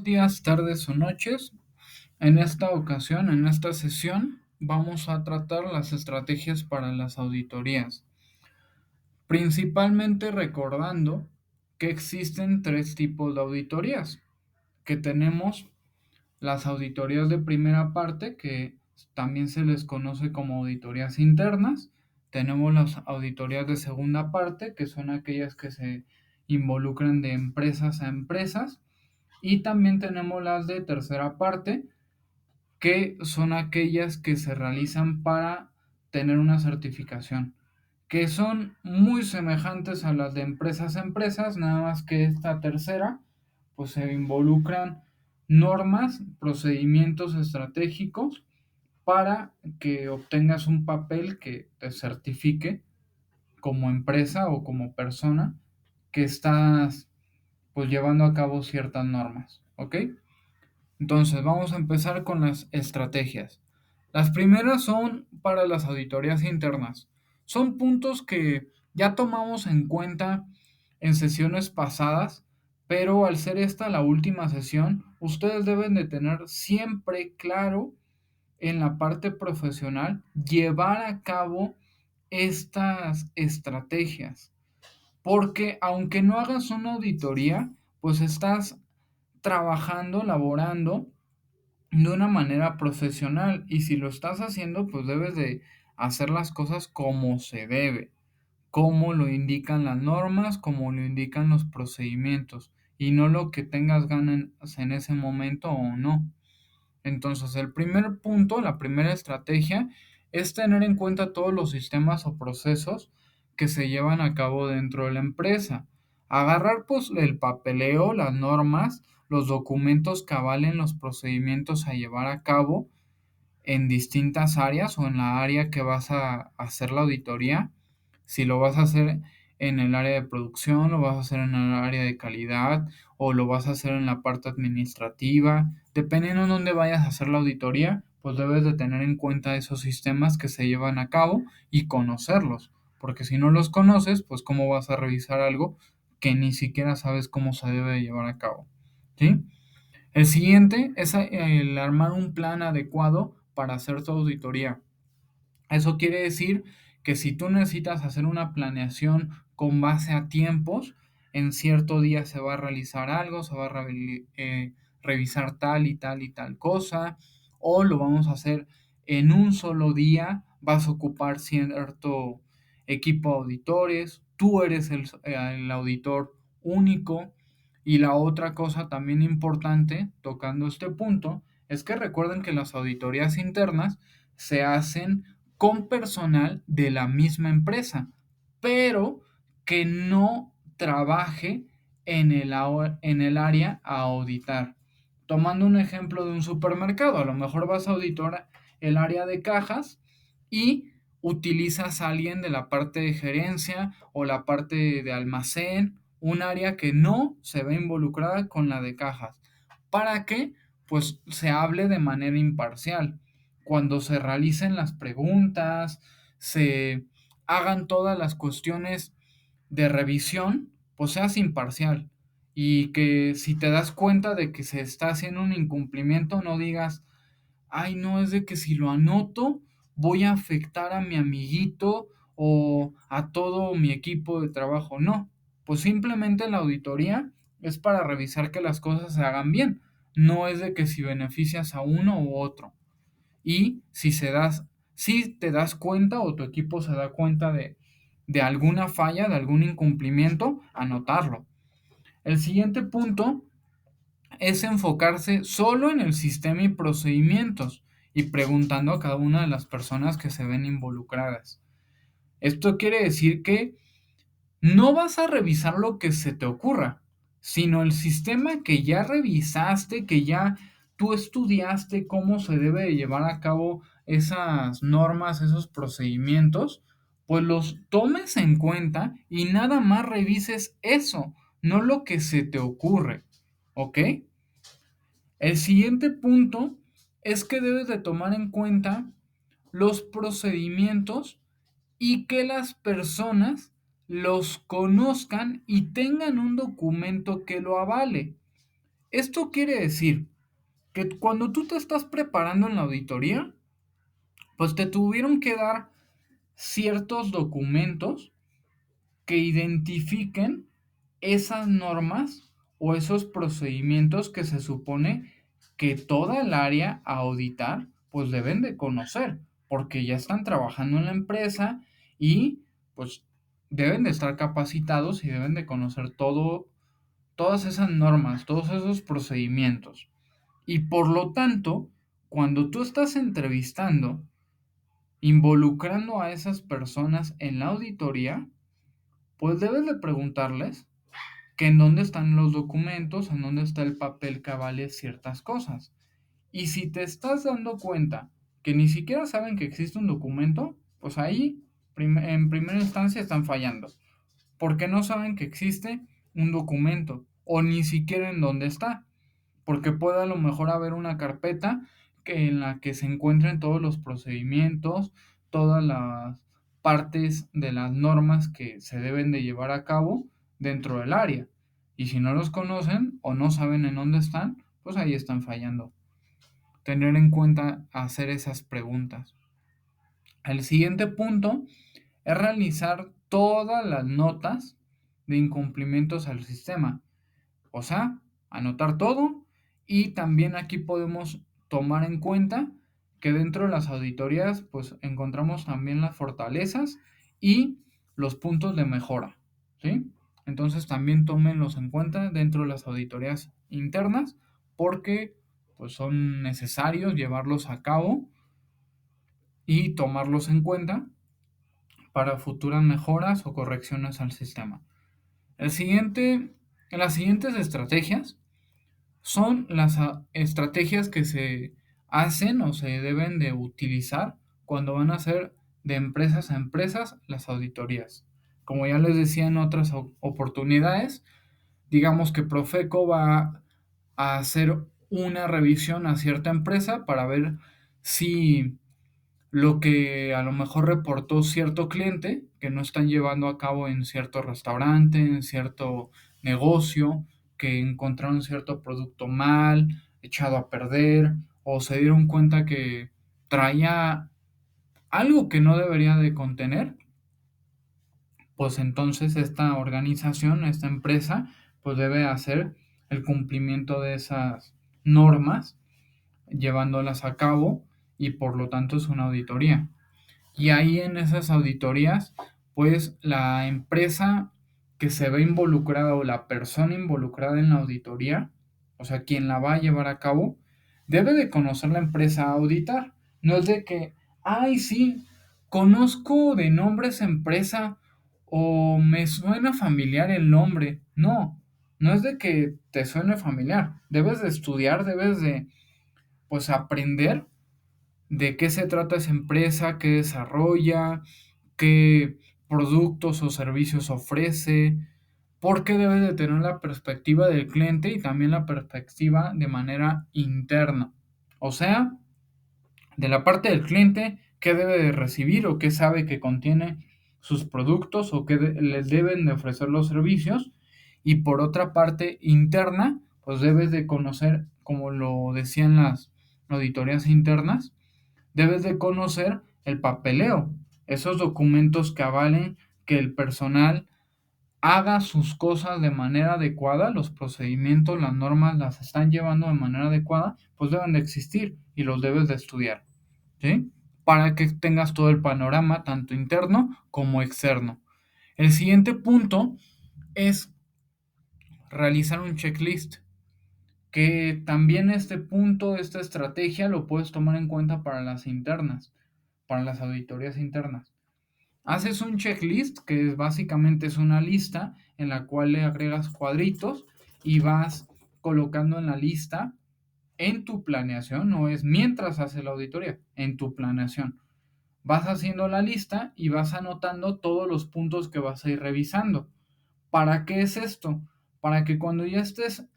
Días, tardes o noches. En esta ocasión, en esta sesión, vamos a tratar las estrategias para las auditorías, principalmente recordando que existen tres tipos de auditorías, que tenemos las auditorías de primera parte, que también se les conoce como auditorías internas. Tenemos las auditorías de segunda parte, que son aquellas que se involucran de empresas a empresas. Y también tenemos las de tercera parte, que son aquellas que se realizan para tener una certificación, que son muy semejantes a las de empresas a empresas, nada más que esta tercera, pues se involucran normas, procedimientos estratégicos para que obtengas un papel que te certifique como empresa o como persona que estás pues llevando a cabo ciertas normas, ¿ok? Entonces, vamos a empezar con las estrategias. Las primeras son para las auditorías internas. Son puntos que ya tomamos en cuenta en sesiones pasadas, pero al ser esta la última sesión, ustedes deben de tener siempre claro en la parte profesional llevar a cabo estas estrategias. Porque aunque no hagas una auditoría, pues estás trabajando, laborando de una manera profesional, y si lo estás haciendo, pues debes de hacer las cosas como se debe, como lo indican las normas, como lo indican los procedimientos, y no lo que tengas ganas en ese momento o no. Entonces, el primer punto, la primera estrategia, es tener en cuenta todos los sistemas o procesos que se llevan a cabo dentro de la empresa. Agarrar pues el papeleo, las normas, los documentos que avalen los procedimientos a llevar a cabo en distintas áreas o en la área que vas a hacer la auditoría. Si lo vas a hacer en el área de producción, lo vas a hacer en el área de calidad o lo vas a hacer en la parte administrativa. Dependiendo de dónde vayas a hacer la auditoría, pues debes de tener en cuenta esos sistemas que se llevan a cabo y conocerlos. Porque si no los conoces, pues cómo vas a revisar algo que ni siquiera sabes cómo se debe llevar a cabo. ¿Sí? El siguiente es el armar un plan adecuado para hacer tu auditoría. Eso quiere decir que si tú necesitas hacer una planeación con base a tiempos, en cierto día se va a realizar algo, se va a revisar tal y tal y tal cosa, o lo vamos a hacer en un solo día, vas a ocupar cierto equipo de auditores, tú eres el auditor único. Y la otra cosa también importante, tocando este punto, es que recuerden que las auditorías internas se hacen con personal de la misma empresa, pero que no trabaje en el área a auditar. Tomando un ejemplo de un supermercado, a lo mejor vas a auditar el área de cajas y utilizas a alguien de la parte de gerencia o la parte de almacén, un área que no se ve involucrada con la de cajas, para que pues se hable de manera imparcial. Cuando se realicen las preguntas, se hagan todas las cuestiones de revisión, pues seas imparcial. Y que si te das cuenta de que se está haciendo un incumplimiento, no digas, ay, no, es de que si lo anoto, voy a afectar a mi amiguito o a todo mi equipo de trabajo. No, pues simplemente la auditoría es para revisar que las cosas se hagan bien. No es de que si beneficias a uno u otro. Y si te das cuenta o tu equipo se da cuenta de alguna falla, de algún incumplimiento, anotarlo. El siguiente punto es enfocarse solo en el sistema y procedimientos y preguntando a cada una de las personas que se ven involucradas. Esto quiere decir que no vas a revisar lo que se te ocurra, sino el sistema que ya revisaste, que ya tú estudiaste cómo se debe de llevar a cabo esas normas, esos procedimientos, pues los tomes en cuenta y nada más revises eso, no lo que se te ocurre, ¿ok? El siguiente punto es que debes de tomar en cuenta los procedimientos y que las personas los conozcan y tengan un documento que lo avale. Esto quiere decir que cuando tú te estás preparando en la auditoría, pues te tuvieron que dar ciertos documentos que identifiquen esas normas o esos procedimientos que se supone que toda el área a auditar pues deben de conocer, porque ya están trabajando en la empresa y pues deben de estar capacitados y deben de conocer todas esas normas, todos esos procedimientos. Y por lo tanto, cuando tú estás entrevistando, involucrando a esas personas en la auditoría, pues debes de preguntarles que en dónde están los documentos, en dónde está el papel que avale ciertas cosas. Y si te estás dando cuenta que ni siquiera saben que existe un documento, pues ahí en primera instancia están fallando, porque no saben que existe un documento o ni siquiera en dónde está, porque puede a lo mejor haber una carpeta en la que se encuentren todos los procedimientos, todas las partes de las normas que se deben de llevar a cabo dentro del área. Y si no los conocen o no saben en dónde están, pues ahí están fallando. Tener en cuenta hacer esas preguntas. El siguiente punto es realizar todas las notas de incumplimientos al sistema. O sea, anotar todo, y también aquí podemos tomar en cuenta que dentro de las auditorías pues encontramos también las fortalezas y los puntos de mejora, ¿sí? Entonces también tómenlos en cuenta dentro de las auditorías internas porque pues son necesarios llevarlos a cabo y tomarlos en cuenta para futuras mejoras o correcciones al sistema. Las siguientes estrategias son las estrategias que se hacen o se deben de utilizar cuando van a hacer de empresas a empresas las auditorías. Como ya les decía en otras oportunidades, digamos que Profeco va a hacer una revisión a cierta empresa para ver si lo que a lo mejor reportó cierto cliente que no están llevando a cabo en cierto restaurante, en cierto negocio, que encontraron cierto producto mal, echado a perder, o se dieron cuenta que traía algo que no debería de contener, pues entonces esta organización, esta empresa, pues debe hacer el cumplimiento de esas normas, llevándolas a cabo, y por lo tanto es una auditoría. Y ahí en esas auditorías, pues la empresa que se ve involucrada o la persona involucrada en la auditoría, o sea, quien la va a llevar a cabo, debe de conocer la empresa a auditar. No es de que, ay, sí, conozco de nombre esa empresa o me suena familiar el nombre. No, no es de que te suene familiar. Debes de estudiar, debes de, pues, aprender de qué se trata esa empresa, qué desarrolla, qué productos o servicios ofrece, porque debe de tener la perspectiva del cliente y también la perspectiva de manera interna. O sea, de la parte del cliente, qué debe de recibir o qué sabe que contiene sus productos o qué les deben de ofrecer los servicios. Y por otra parte interna, pues debes de conocer, como lo decían las auditorías internas, debes de conocer el papeleo, esos documentos que avalen que el personal haga sus cosas de manera adecuada, los procedimientos, las normas las están llevando de manera adecuada, pues deben de existir y los debes de estudiar, ¿sí? Para que tengas todo el panorama, tanto interno como externo. El siguiente punto es realizar un checklist, que también este punto, esta estrategia lo puedes tomar en cuenta para las internas, para las auditorías internas. Haces un checklist que básicamente es una lista en la cual le agregas cuadritos y vas colocando en la lista en tu planeación, no es mientras haces la auditoría, en tu planeación. Vas haciendo la lista y vas anotando todos los puntos que vas a ir revisando. ¿Para qué es esto? Para que cuando ya estés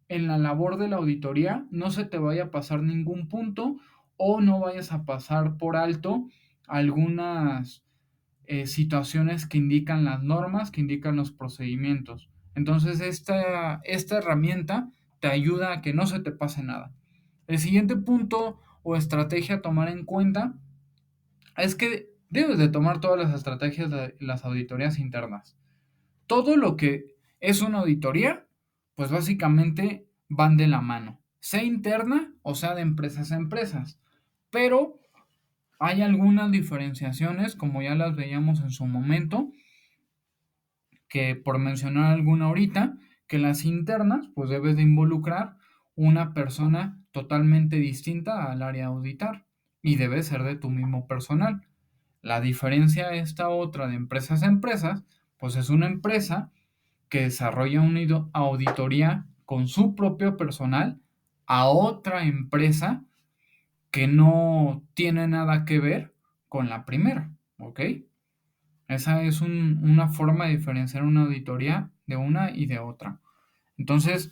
en la labor de la auditoría no se te vaya a pasar ningún punto o no vayas a pasar por alto algunas situaciones que indican las normas, que indican los procedimientos. Entonces, esta herramienta te ayuda a que no se te pase nada. El siguiente punto o estrategia a tomar en cuenta es que debes de tomar todas las estrategias de las auditorías internas. Todo lo que es una auditoría, pues básicamente van de la mano, sea interna o sea de empresas a empresas. Pero hay algunas diferenciaciones, como ya las veíamos en su momento, que por mencionar alguna ahorita, que las internas, pues debes de involucrar una persona totalmente distinta al área a auditar y debe ser de tu mismo personal. La diferencia esta otra de empresas a empresas, pues es una empresa que desarrolla una auditoría con su propio personal a otra empresa que no tiene nada que ver con la primera, ¿ok? Esa es una forma de diferenciar una auditoría de una y de otra. Entonces,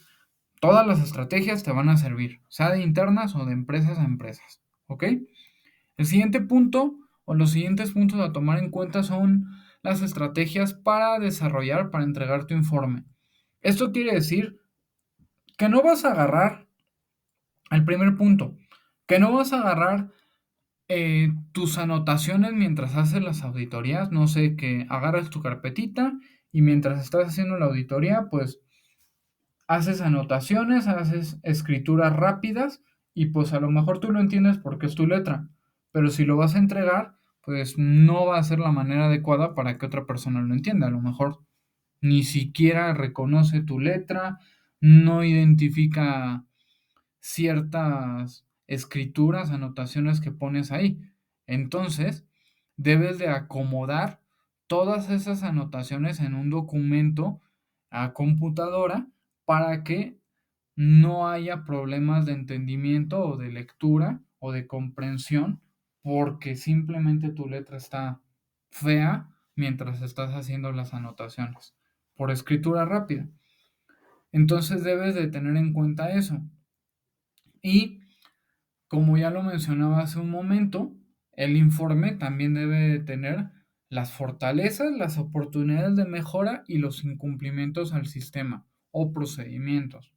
todas las estrategias te van a servir, sea de internas o de empresas a empresas, ¿ok? El siguiente punto o los siguientes puntos a tomar en cuenta son las estrategias para desarrollar, para entregar tu informe. Esto quiere decir que no vas a agarrar, el primer punto, que no vas a agarrar tus anotaciones mientras haces las auditorías, no sé, que agarras tu carpetita y mientras estás haciendo la auditoría, pues haces anotaciones, haces escrituras rápidas y pues a lo mejor tú lo entiendes porque es tu letra, pero si lo vas a entregar, pues no va a ser la manera adecuada para que otra persona lo entienda. A lo mejor ni siquiera reconoce tu letra, no identifica ciertas escrituras, anotaciones que pones ahí. Entonces, debes de acomodar todas esas anotaciones en un documento a computadora para que no haya problemas de entendimiento o de lectura o de comprensión porque simplemente tu letra está fea mientras estás haciendo las anotaciones por escritura rápida. Entonces debes de tener en cuenta eso. Y como ya lo mencionaba hace un momento, el informe también debe de tener las fortalezas, las oportunidades de mejora y los incumplimientos al sistema o procedimientos.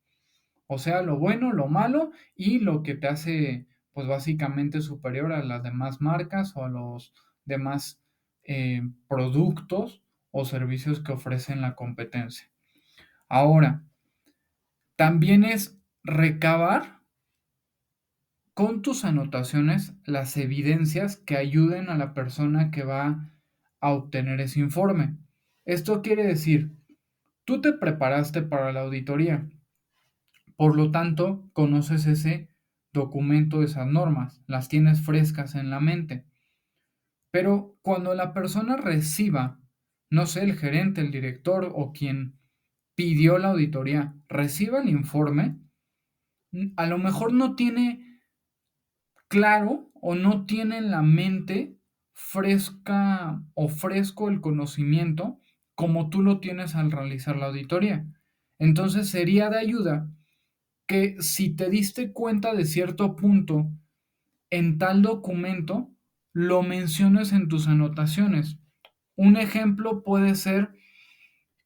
O sea, lo bueno, lo malo y lo que te hace, pues básicamente superior a las demás marcas o a los demás productos o servicios que ofrecen la competencia. Ahora, también es recabar con tus anotaciones las evidencias que ayuden a la persona que va a obtener ese informe. Esto quiere decir, tú te preparaste para la auditoría, por lo tanto, conoces ese documento, esas normas, las tienes frescas en la mente. Pero cuando la persona reciba, no sé, el gerente, el director o quien pidió la auditoría, reciba el informe, a lo mejor no tiene claro o no tiene en la mente fresca o fresco el conocimiento como tú lo tienes al realizar la auditoría. Entonces sería de ayuda que si te diste cuenta de cierto punto en tal documento, lo menciones en tus anotaciones. Un ejemplo puede ser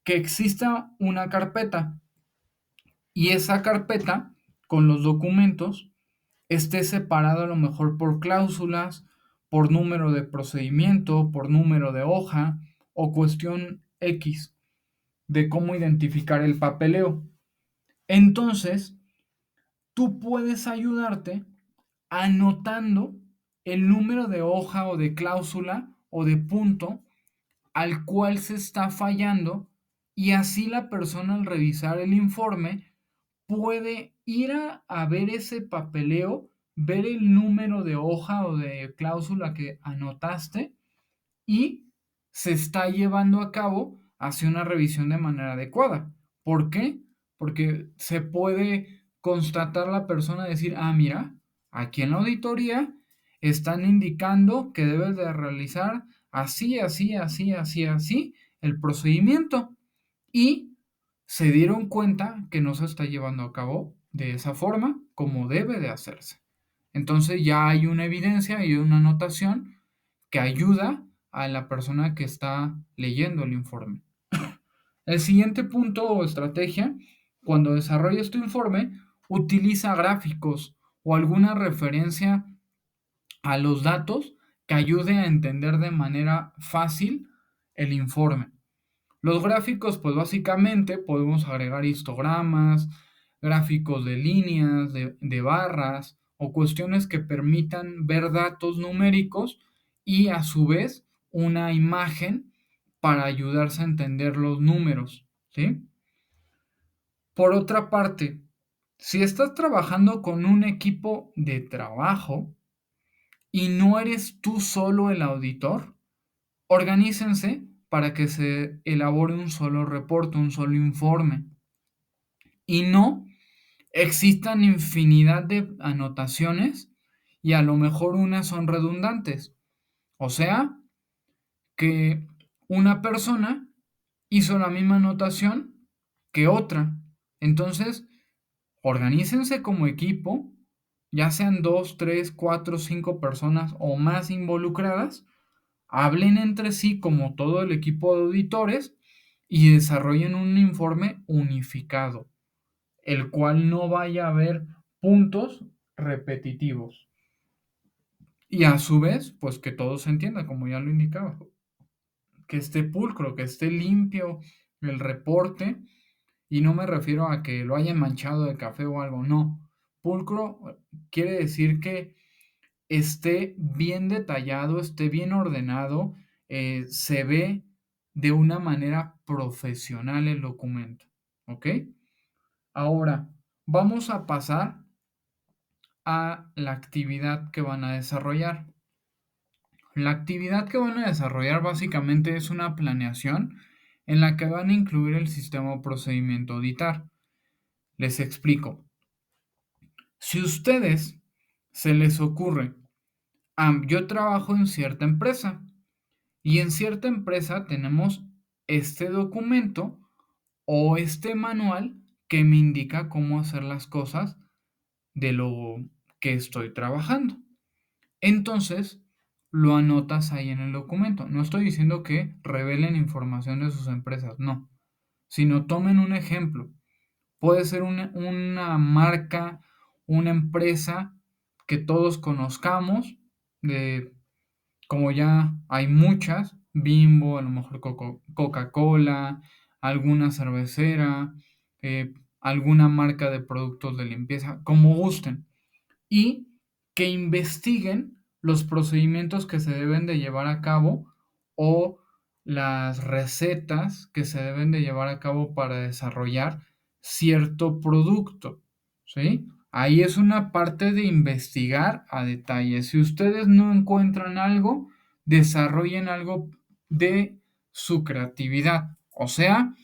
que exista una carpeta y esa carpeta con los documentos esté separado a lo mejor por cláusulas, por número de procedimiento, por número de hoja o cuestión X de cómo identificar el papeleo. Entonces, tú puedes ayudarte anotando el número de hoja o de cláusula o de punto al cual se está fallando y así la persona al revisar el informe puede ir a ver ese papeleo, ver el número de hoja o de cláusula que anotaste y se está llevando a cabo hacia una revisión de manera adecuada. ¿Por qué? Porque se puede constatar la persona decir, ah, mira, aquí en la auditoría están indicando que debes de realizar así, así, así, así, así el procedimiento. Y se dieron cuenta que no se está llevando a cabo de esa forma como debe de hacerse. Entonces ya hay una evidencia y una anotación que ayuda a la persona que está leyendo el informe. El siguiente punto o estrategia Cuando desarrolles tu informe, utiliza gráficos o alguna referencia a los datos que ayude a entender de manera fácil el informe. Los gráficos, pues básicamente podemos agregar histogramas, gráficos de líneas, de barras o cuestiones que permitan ver datos numéricos y a su vez una imagen para ayudarse a entender los números, ¿sí? Por otra parte, si estás trabajando con un equipo de trabajo y no eres tú solo el auditor, organícense para que se elabore un solo reporte, un solo informe. Y no existan infinidad de anotaciones y a lo mejor unas son redundantes. O sea, que una persona hizo la misma anotación que otra. Entonces, organícense como equipo, ya sean dos, tres, cuatro, cinco personas o más involucradas, hablen entre sí como todo el equipo de auditores y desarrollen un informe unificado, el cual no vaya a haber puntos repetitivos. Y a su vez, pues que todo se entienda, como ya lo indicaba, que esté pulcro, que esté limpio el reporte, y no me refiero a que lo hayan manchado de café o algo, no. Pulcro quiere decir que esté bien detallado, esté bien ordenado, se ve de una manera profesional el documento. ¿Ok? Ahora, vamos a pasar a la actividad que van a desarrollar. La actividad que van a desarrollar básicamente es una planeación en la que van a incluir el sistema o procedimiento auditar. Les explico. Si ustedes se les ocurre, yo trabajo en cierta empresa y en cierta empresa tenemos este documento o este manual que me indica cómo hacer las cosas de lo que estoy trabajando. Entonces, lo anotas ahí en el documento. No estoy diciendo que revelen información de sus empresas, no, sino tomen un ejemplo. Puede ser una marca, una empresa que todos conozcamos, de, como ya hay muchas, Bimbo, a lo mejor Coca-Cola, alguna cervecera, alguna marca de productos de limpieza, como gusten, y que investiguen los procedimientos que se deben de llevar a cabo o las recetas que se deben de llevar a cabo para desarrollar cierto producto, ¿sí? Ahí es una parte de investigar a detalle. Si ustedes no encuentran algo, desarrollen algo de su creatividad. O sea,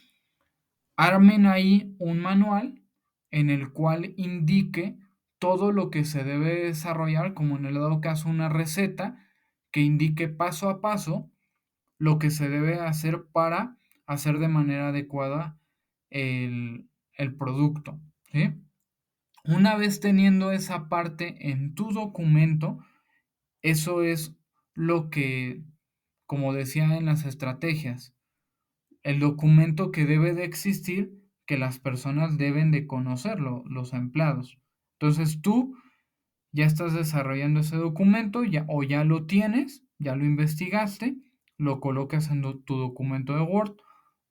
armen ahí un manual en el cual indique todo lo que se debe desarrollar, como en el dado caso una receta que indique paso a paso lo que se debe hacer para hacer de manera adecuada el producto, ¿sí? Una vez teniendo esa parte en tu documento, eso es lo que, como decía en las estrategias, el documento que debe de existir, que las personas deben de conocerlo, los empleados. Entonces tú ya estás desarrollando ese documento ya, o ya lo tienes, ya lo investigaste, lo colocas en tu documento de Word,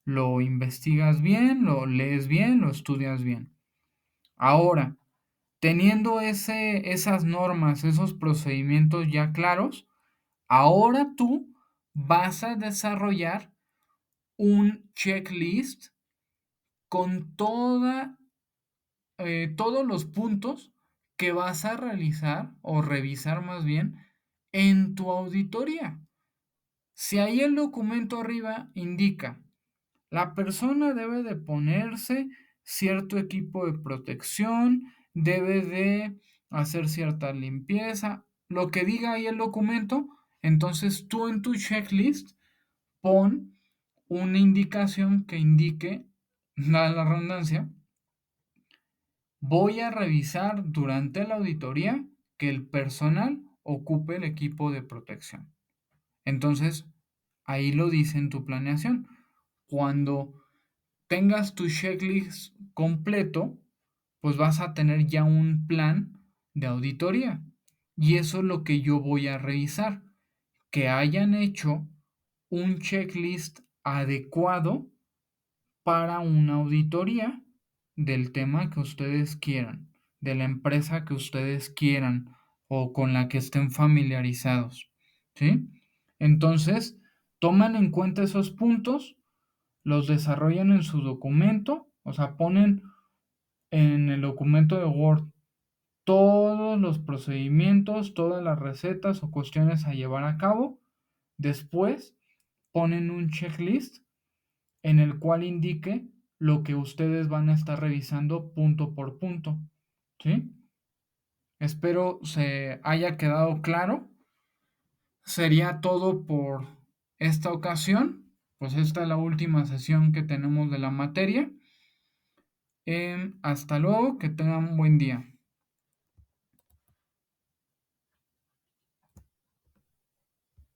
lo investigas bien, lo lees bien, lo estudias bien. Ahora, teniendo esas normas, esos procedimientos ya claros, ahora tú vas a desarrollar un checklist con todos los puntos que vas a realizar o revisar más bien en tu auditoría. Si ahí el documento arriba indica, la persona debe de ponerse cierto equipo de protección, debe de hacer cierta limpieza, lo que diga ahí el documento, entonces tú en tu checklist pon una indicación que indique, dada la redundancia, voy a revisar durante la auditoría que el personal ocupe el equipo de protección. Entonces, ahí lo dice en tu planeación. Cuando tengas tu checklist completo, pues vas a tener ya un plan de auditoría. Y eso es lo que yo voy a revisar, que hayan hecho un checklist adecuado para una auditoría del tema que ustedes quieran, de la empresa que ustedes quieran o con la que estén familiarizados, ¿sí? Entonces, toman en cuenta esos puntos, los desarrollan en su documento, o sea, ponen en el documento de Word todos los procedimientos, todas las recetas o cuestiones a llevar a cabo. Después ponen un checklist en el cual indique lo que ustedes van a estar revisando punto por punto, ¿sí? Espero se haya quedado claro. Sería todo por esta ocasión. Pues esta es la última sesión que tenemos de la materia. Hasta luego, que tengan un buen día.